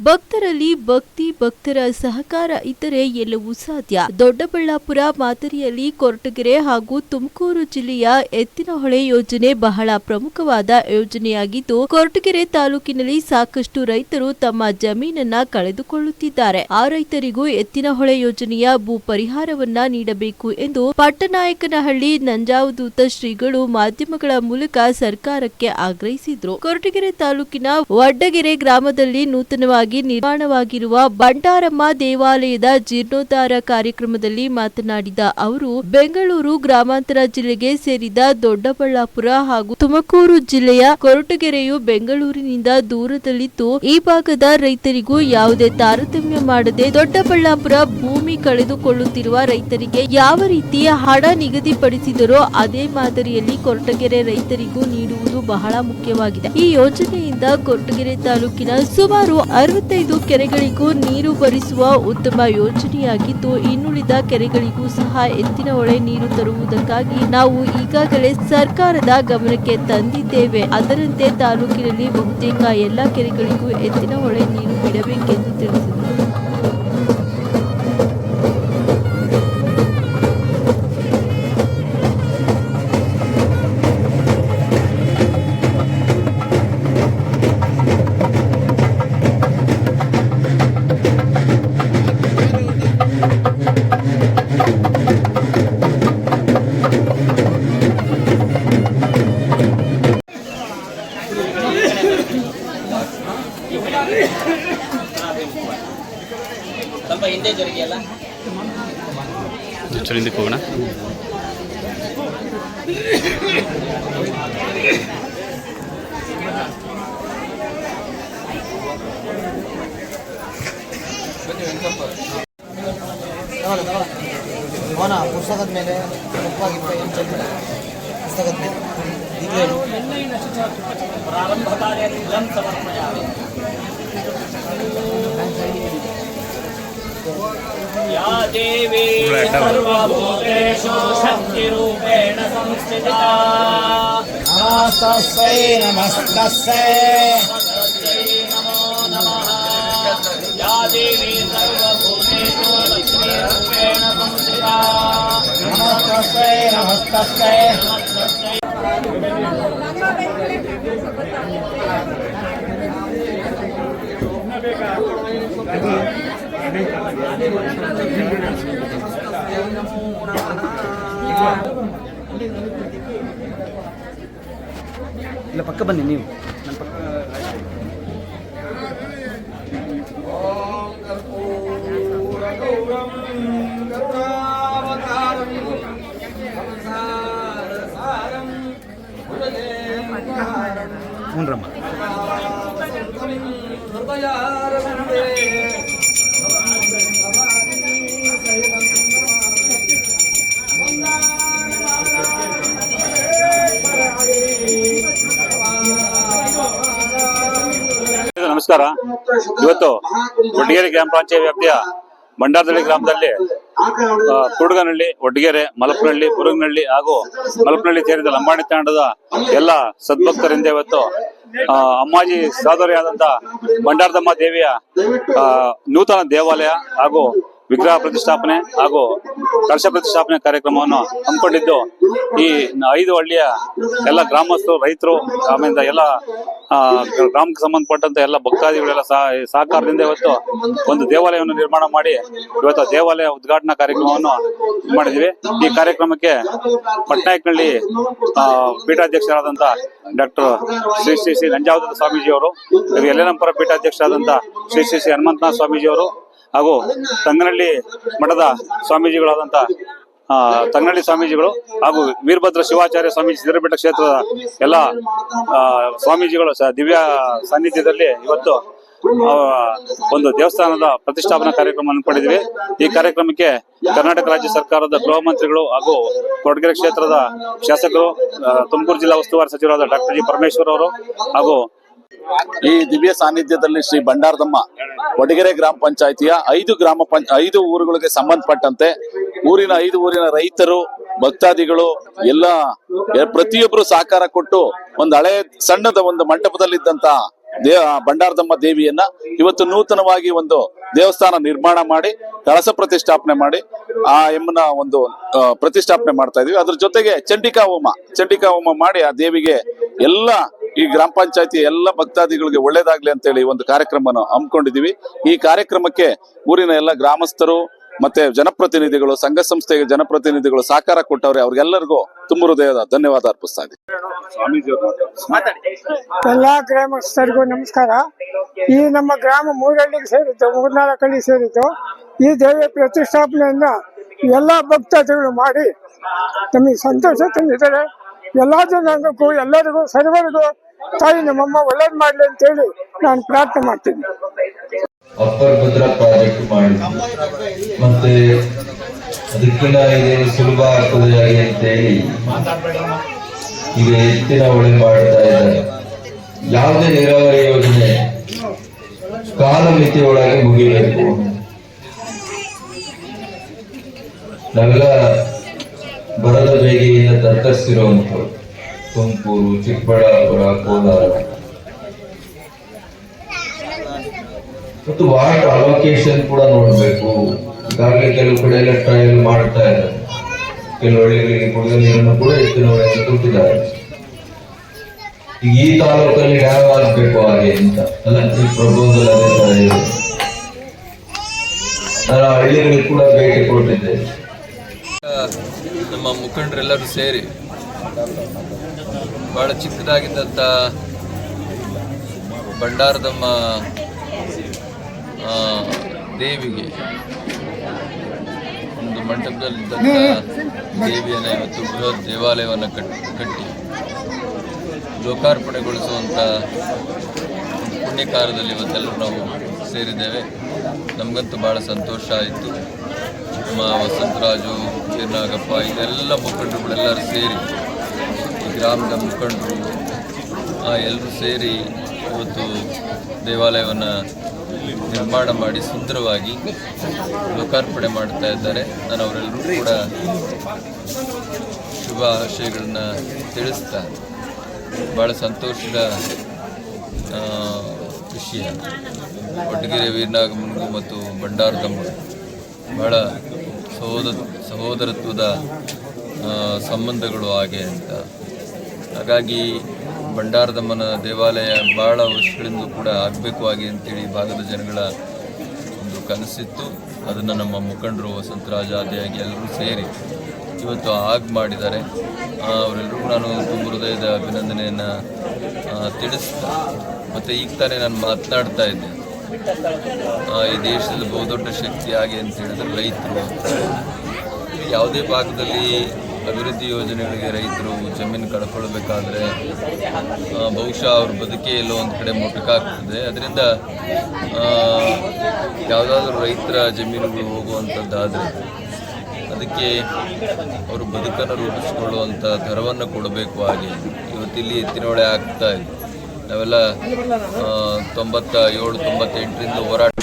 ಭಕ್ತರಲ್ಲಿ ಭಕ್ತಿ, ಭಕ್ತರ ಸಹಕಾರ ಇದ್ದರೆ ಎಲ್ಲವೂ ಸಾಧ್ಯ. ದೊಡ್ಡಬಳ್ಳಾಪುರ ಮಾದರಿಯಲ್ಲಿ ಕೊರಟಗೆರೆ ಹಾಗೂ ತುಮಕೂರು ಜಿಲ್ಲೆಯ ಎತ್ತಿನಹೊಳೆ ಯೋಜನೆ ಬಹಳ ಪ್ರಮುಖವಾದ ಯೋಜನೆಯಾಗಿದ್ದು, ಕೊರಟಗೆರೆ ತಾಲೂಕಿನಲ್ಲಿ ಸಾಕಷ್ಟು ರೈತರು ತಮ್ಮ ಜಮೀನನ್ನ ಕಳೆದುಕೊಳ್ಳುತ್ತಿದ್ದಾರೆ. ಆ ರೈತರಿಗೂ ಎತ್ತಿನಹೊಳೆ ಯೋಜನೆಯ ಭೂ ಪರಿಹಾರವನ್ನ ನೀಡಬೇಕು ಎಂದು ಪಟ್ಟನಾಯಕನಹಳ್ಳಿ ನಂಜಾವಧೂತ ಶ್ರೀಗಳು ಮಾಧ್ಯಮಗಳ ಮೂಲಕ ಸರ್ಕಾರಕ್ಕೆ ಆಗ್ರಹಿಸಿದ್ರು. ಕೊರಟಗೆರೆ ತಾಲೂಕಿನ ವಡ್ಡಗೆರೆ ಗ್ರಾಮದಲ್ಲಿ ನೂತನವಾಗಿ ನಿರ್ಮಾಣವಾಗಿರುವ ಬಂಡಾರಮ್ಮ ದೇವಾಲಯದ ಜೀರ್ಣೋದ್ಧಾರ ಕಾರ್ಯಕ್ರಮದಲ್ಲಿ ಮಾತನಾಡಿದ ಅವರು, ಬೆಂಗಳೂರು ಗ್ರಾಮಾಂತರ ಜಿಲ್ಲೆಗೆ ಸೇರಿದ ದೊಡ್ಡಬಳ್ಳಾಪುರ ಹಾಗೂ ತುಮಕೂರು ಜಿಲ್ಲೆಯ ಕೊರಟಗೆರೆಯು ಬೆಂಗಳೂರಿನಿಂದ ದೂರದಲ್ಲಿದ್ದು, ಈ ಭಾಗದ ರೈತರಿಗೂ ಯಾವುದೇ ತಾರತಮ್ಯ ಮಾಡದೆ ದೊಡ್ಡಬಳ್ಳಾಪುರ ಭೂಮಿ ಕಳೆದುಕೊಳ್ಳುತ್ತಿರುವ ರೈತರಿಗೆ ಯಾವ ರೀತಿ ಹಣ ನಿಗದಿಪಡಿಸಿದರೋ ಅದೇ ಮಾದರಿಯಲ್ಲಿ ಕೊರಟಗೆರೆ ರೈತರಿಗೂ ನೀಡುವುದು ಬಹಳ ಮುಖ್ಯವಾಗಿದೆ. ಈ ಯೋಜನೆಯಿಂದ ಕೊರಟಗೆರೆ ತಾಲೂಕಿನ ಸುಮಾರು 65 ಕೆರೆಗಳಿಗೂ ನೀರು ಭರಿಸುವ ಉತ್ತಮ ಯೋಜನೆಯಾಗಿದ್ದು, ಇನ್ನುಳಿದ ಕೆರೆಗಳಿಗೂ ಸಹ ಎತ್ತಿನಹೊಳೆ ನೀರು ತರುವುದಕ್ಕಾಗಿ ನಾವು ಈಗಾಗಲೇ ಸರ್ಕಾರದ ಗಮನಕ್ಕೆ ತಂದಿದ್ದೇವೆ. ಅದರಂತೆ ತಾಲೂಕಿನಲ್ಲಿ ಬಹುತೇಕ ಎಲ್ಲ ಕೆರೆಗಳಿಗೂ ಎತ್ತಿನಹೊಳೆ ನೀರು ಬಿಡಬೇಕೆಂದು ತಿಳಿಸಿದರು. ಸ್ವಲ್ಪ ಹಿಂದೆ ಜರುಗಿಯಲ್ಲ ಹಿಂದಕ್ಕೆ ಹೋಗೋಣ. ಪುಸ್ತಕದ ಮೇಲೆ ಪುಸ್ತಕದ ಮೇಲೆ ಪ್ರಾರಂಭ ಸಮರ್ಪಯಾಮಿ. या देवी सर्वभूतेषु शक्तिरूपेण संस्थिता नमस्तस्यै नमस्तस्यै नमो नमः. या देवी सर्वभूतेषु लक्ष्मीरूपेण संस्थिता नमस्तस्यै नमस्तस्यै ಇಲ್ಲ ಪಕ್ಕ ಬನ್ನಿ ನೀವು ನನ್ನ ಪಕ್ಕ. ಹ್ಞೂನ್ರಮ್ಮ. ನಮಸ್ಕಾರ. ಇವತ್ತು ವಡ್ಡಗೆರೆ ಗ್ರಾಮ ಪಂಚಾಯತ್ ವ್ಯಾಪ್ತಿಯ ಬಂಡಾರದಳ್ಳಿ ಗ್ರಾಮದಲ್ಲಿ ತುಡುಗನಹಳ್ಳಿ, ವಡ್ಡಗೆರೆ, ಮಲಪನಹಳ್ಳಿ, ಬುರುಗನಹಳ್ಳಿ ಹಾಗೂ ಮಲಪನಹಳ್ಳಿ ಸೇರಿದ ಲಂಬಾಣಿ ತಾಂಡದ ಎಲ್ಲ ಸದ್ಭಕ್ತರಿಂದ ಇವತ್ತು ಅಮ್ಮಾಜಿ ಸಹೋದರಿಯಾದಂತ ಬಂಡಾರದಮ್ಮ ದೇವಿಯ ನೂತನ ದೇವಾಲಯ ಹಾಗೂ ವಿಗ್ರಹ ಪ್ರತಿಷ್ಠಾಪನೆ ಹಾಗೂ ಕಲಶ ಪ್ರತಿಷ್ಠಾಪನೆ ಕಾರ್ಯಕ್ರಮವನ್ನು ಹಮ್ಮಿಕೊಂಡಿದ್ದು, ಈ 5 ಹಳ್ಳಿಯ ಎಲ್ಲ ಗ್ರಾಮಸ್ಥರು, ರೈತರು, ಆಮೇಲೆ ಎಲ್ಲ ಗ್ರಾಮಕ್ಕೆ ಸಂಬಂಧಪಟ್ಟಂತ ಎಲ್ಲ ಭಕ್ತಾದಿಗಳೆಲ್ಲ ಸಹಕಾರದಿಂದ ಇವತ್ತು ಒಂದು ದೇವಾಲಯವನ್ನು ನಿರ್ಮಾಣ ಮಾಡಿ ಇವತ್ತು ದೇವಾಲಯ ಉದ್ಘಾಟನಾ ಕಾರ್ಯಕ್ರಮವನ್ನು ಮಾಡಿದ್ವಿ. ಈ ಕಾರ್ಯಕ್ರಮಕ್ಕೆ ಪಟ್ಟನಾಯಕನಹಳ್ಳಿ ಪೀಠಾಧ್ಯಕ್ಷರಾದಂತ ಡಾಕ್ಟರ್ ಶ್ರೀ ಶ್ರೀ ಶ್ರೀ ನಂಜಾವಧೂತ ಸ್ವಾಮೀಜಿಯವರು, ಯಲ್ಲೇನಂಪುರ ಪೀಠಾಧ್ಯಕ್ಷರಾದಂತ ಶ್ರೀ ಶ್ರೀ ಶ್ರೀ ಹನುಮಂತನಾಥ ಸ್ವಾಮೀಜಿಯವರು ಹಾಗೂ ತಂಗನಹಳ್ಳಿ ಮಠದ ಸ್ವಾಮೀಜಿಗಳಾದಂತ ತಂಗನಹಳ್ಳಿ ಸ್ವಾಮೀಜಿಗಳು ಹಾಗೂ ವೀರಭದ್ರ ಶಿವಾಚಾರ್ಯ ಸ್ವಾಮೀಜಿ ಸಿದ್ದರಬೆಟ್ಟ ಕ್ಷೇತ್ರದ ಎಲ್ಲ ಸ್ವಾಮೀಜಿಗಳು ದಿವ್ಯ ಸಾನ್ನಿಧ್ಯದಲ್ಲಿ ಇವತ್ತು ಒಂದು ದೇವಸ್ಥಾನದ ಪ್ರತಿಷ್ಠಾಪನಾ ಕಾರ್ಯಕ್ರಮ ಅನ್ಕೊಂಡಿದ್ವಿ. ಈ ಕಾರ್ಯಕ್ರಮಕ್ಕೆ ಕರ್ನಾಟಕ ರಾಜ್ಯ ಸರ್ಕಾರದ ಗೃಹ ಮಂತ್ರಿಗಳು ಹಾಗೂ ಕೊರಟಗೆರೆ ಕ್ಷೇತ್ರದ ಶಾಸಕರು, ತುಮಕೂರು ಜಿಲ್ಲಾ ಉಸ್ತುವಾರಿ ಸಚಿವರಾದ ಡಾಕ್ಟರ್ ಜಿ ಪರಮೇಶ್ವರ್ ಅವರು ಹಾಗೂ ಈ ದಿವ್ಯ ಸಾನ್ನಿಧ್ಯದಲ್ಲಿ ಶ್ರೀ ಬಂಡಾರದಮ್ಮ ವಡ್ಡಗೆರೆ ಗ್ರಾಮ ಪಂಚಾಯಿತಿಯ 5 ಊರುಗಳಿಗೆ ಸಂಬಂಧಪಟ್ಟಂತೆ ಊರಿನ 5 ಊರಿನ ರೈತರು, ಭಕ್ತಾದಿಗಳು ಎಲ್ಲ ಪ್ರತಿಯೊಬ್ಬರು ಸಹಕಾರ ಕೊಟ್ಟು ಒಂದು ಹಳೆ ಸಣ್ಣದ ಒಂದು ಮಂಟಪದಲ್ಲಿದ್ದಂತ ಬಂಡಾರದಮ್ಮ ದೇವಿಯನ್ನ ಇವತ್ತು ನೂತನವಾಗಿ ಒಂದು ದೇವಸ್ಥಾನ ನಿರ್ಮಾಣ ಮಾಡಿ ಕಳಸ ಪ್ರತಿಷ್ಠಾಪನೆ ಮಾಡಿ ಆ ಎಮ್ಮನ ಒಂದು ಪ್ರತಿಷ್ಠಾಪನೆ ಮಾಡ್ತಾ ಇದೀವಿ. ಅದ್ರ ಜೊತೆಗೆ ಚಂಡಿಕಾ ಹೋಮ ಮಾಡಿ ಆ ದೇವಿಗೆ ಎಲ್ಲ ಈ ಗ್ರಾಮ ಪಂಚಾಯತಿ ಎಲ್ಲ ಭಕ್ತಾದಿಗಳಿಗೆ ಒಳ್ಳೇದಾಗ್ಲಿ ಅಂತೇಳಿ ಒಂದು ಕಾರ್ಯಕ್ರಮನ ಹಮ್ಮಿಕೊಂಡಿದೀವಿ. ಈ ಕಾರ್ಯಕ್ರಮಕ್ಕೆ ಊರಿನ ಎಲ್ಲ ಗ್ರಾಮಸ್ಥರು ಮತ್ತೆ ಜನಪ್ರತಿನಿಧಿಗಳು, ಸಂಘ ಸಂಸ್ಥೆಯ ಜನಪ್ರತಿನಿಧಿಗಳು ಸಹಕಾರ ಕೊಟ್ಟವ್ರೆ. ಅವ್ರಿಗೆಲ್ಲರಿಗೂ ತುಂಬ ಹೃದಯದ ಧನ್ಯವಾದ ಅರ್ಪಿಸ್ತಾ ಇದ್ದೀವಿ. ಎಲ್ಲಾ ಗ್ರಾಮಸ್ಥರಿಗೂ ನಮಸ್ಕಾರ. ಈ ನಮ್ಮ ಗ್ರಾಮ 3 ಹಳ್ಳಿಗೆ ಸೇರಿತ್ತು, 3-4 ಹಳ್ಳಿ ಸೇರಿತ್ತು. ಈ ದೇವಿ ಪ್ರತಿಷ್ಠಾಪನೆಯನ್ನ ಎಲ್ಲಾ ಭಕ್ತಾದಿಗಳು ಮಾಡಿ ನಮಗೆ ಸಂತೋಷ ತಂದಿದ್ದಾರೆ. ಎಲ್ಲಾ ಜನಾಂಗಕ್ಕೂ ಎಲ್ಲರಿಗೂ ಸರ್ವರಿಗೂ ತಾಯಿ ನಮ್ಮಮ್ಮ ಒಳ್ಳೇದು ಮಾಡ್ಲಿ ಅಂತೇಳಿ ನಾನು ಪ್ರಾರ್ಥನೆ ಮಾಡ್ತೀನಿ. ಅಪ್ಪರ್ ಭದ್ರಾ ಪ್ರಾಜೆಕ್ಟ್ ಮಾಡಿ ಮತ್ತೆ ಅದಕ್ಕಿಂತ ಇದೇನು ಸುಲಭ ಆಗ್ತದೆ ಅಂತೇಳಿ ಈಗ ಎತ್ತಿನ ಹೊಳೆ ಮಾಡ್ತಾ ಇದ್ದಾರೆ. ಯಾವುದೇ ನೀರಾವರಿ ಯೋಜನೆ ಕಾಲಮಿತಿ ಒಳಗೆ ಮುಗಿಬೇಕು. ನಾವೆಲ್ಲ ಬರದ ಬೇಗೆಯಿಂದ ತತ್ತರಿಸಿರುವಂಥದ್ದು ತುಮಕೂರು, ಚಿಕ್ಕಬಳ್ಳಾಪುರ, ಕೋಲಾರ ಮತ್ತು ವಾಟರ್ ಅಲೋಕೇಶನ್ ಕೂಡ ನೋಡ್ಬೇಕು. ಈಗಾಗಲೇ ಕೆಲವು ಕಡೆ ಎಲ್ಲ ಟ್ರಯಲ್ ಮಾಡ್ತಾ ಇದ್ದಾರೆ. ಕೆಲವು ಹಳ್ಳಿಗಳಿಗೆ ಕುಡಿಯುವ ನೀರನ್ನು ಕೂಡ ಎತ್ತಿನ ಹೊಳೆಗೆ ಕೊಟ್ಟಿದ್ದಾರೆ. ಈಗ ಈ ತಾಲೂಕಲ್ಲಿ ಯಾವ ಆಗ್ಬೇಕು ಹಾಗೆ ಅಂತ ಅಲ್ಲ, ಈ ಪ್ರಪೋಸಲ್ ಅದೇ ತರ ಇದೆ. ನಾನು ಹಳ್ಳಿಗಳಿಗೆ ಕೂಡ ಭೇಟಿ ಕೊಟ್ಟಿದ್ದೆ. ನಮ್ಮ ಮುಖಂಡರೆಲ್ಲರೂ ಸೇರಿ ಬಹಳ ಚಿಕ್ಕದಾಗಿದ್ದಂಥ ಬಂಡಾರದಮ್ಮ ದೇವಿಗೆ ಒಂದು ಮಂಟಪದಲ್ಲಿದ್ದಂಥ ದೇವಿಯನ್ನು ಇವತ್ತು ಬೃಹತ್ ದೇವಾಲಯವನ್ನು ಕಟ್ಟಿ ಲೋಕಾರ್ಪಣೆಗೊಳಿಸುವಂಥ ಪುಣ್ಯ ಕಾರ್ಯದಲ್ಲಿ ಇವತ್ತೆಲ್ಲರೂ ನಾವು ಸೇರಿದ್ದೇವೆ. ನಮಗಂತೂ ಭಾಳ ಸಂತೋಷ ಆಯಿತು. ನಮ್ಮ ವಸಂತರಾಜು, ನಾಗಪ್ಪ, ಇದೆಲ್ಲ ಮುಖಂಡರುಗಳೆಲ್ಲರೂ ಸೇರಿ, ಈ ಗ್ರಾಮದ ಮುಖಂಡರು ಎಲ್ಲರೂ ಸೇರಿ ಇವತ್ತು ದೇವಾಲಯವನ್ನು ನಿರ್ಮಾಣ ಮಾಡಿ ಸುಂದರವಾಗಿ ಲೋಕಾರ್ಪಣೆ ಮಾಡ್ತಾ ಇದ್ದಾರೆ. ನಾನು ಅವರೆಲ್ಲರೂ ಕೂಡ ಶುಭ ಆಶಯಗಳನ್ನ ತಿಳಿಸ್ತಾ ಭಾಳ ಸಂತೋಷದ ವಿಷಯ. ಒಡ್ಗೆರೆ ವೀರನಾಗಮ್ಮನಿಗೂ ಮತ್ತು ಬಂಡಾರದಮ್ಮ ಭಾಳ ಸಹೋದರತ್ವದ ಸಂಬಂಧಗಳು ಹಾಗೆ ಅಂತ. ಹಾಗಾಗಿ ಬಂಡಾರದಮ್ಮನ ದೇವಾಲಯ ಭಾಳ ವರ್ಷಗಳಿಂದ ಕೂಡ ಆಗಬೇಕು ಹಾಗೆ ಅಂತೇಳಿ ಭಾಗದ ಜನಗಳ ಒಂದು ಕನಸಿತ್ತು. ಅದನ್ನು ನಮ್ಮ ಮುಖಂಡರು ವಸಂತರಾಜ ಆದಿಯಾಗಿ ಎಲ್ಲರೂ ಸೇರಿ ಇವತ್ತು ಮಾಡಿದ್ದಾರೆ. ಅವರೆಲ್ಲರಿಗೂ ನಾನು ತುಂಬ ಹೃದಯದ ಅಭಿನಂದನೆಯನ್ನು ತಿಳಿಸ್ತಾ, ಮತ್ತು ಈಗ ತಾನೇ ನಾನು ಮಾತನಾಡ್ತಾ ಇದ್ದೆ, ಈ ದೇಶದ ಬಹುದೊಡ್ಡ ಶಕ್ತಿ ಹಾಗೆ ಅಂತ ಹೇಳಿದ್ರೆ ರೈತರು. ಯಾವುದೇ ಭಾಗದಲ್ಲಿ ಅಭಿವೃದ್ಧಿ ಯೋಜನೆಗಳಿಗೆ ರೈತರು ಜಮೀನು ಕಳ್ಕೊಳ್ಬೇಕಾದ್ರೆ ಬಹುಶಃ ಅವ್ರ ಬದುಕೇ ಎಲ್ಲೋ ಒಂದು ಕಡೆ ಮೊಟಕಾಗ್ತದೆ. ಅದರಿಂದ ಯಾವುದಾದ್ರೂ ರೈತರ ಜಮೀನುಗಳು ಹೋಗುವಂಥದ್ದಾದರೆ ಅದಕ್ಕೆ ಅವರು ಬದುಕನ್ನು ರೂಪಿಸಿಕೊಳ್ಳುವಂಥ ದರವನ್ನು ಕೊಡಬೇಕು. ಹಾಗೆ ಇವತ್ತಿಲ್ಲಿ ಎತ್ತಿನೊಳೆ ಆಗ್ತಾ ಇದೆ. ನಾವೆಲ್ಲ 97-98ರಿಂದ ಹೋರಾಟ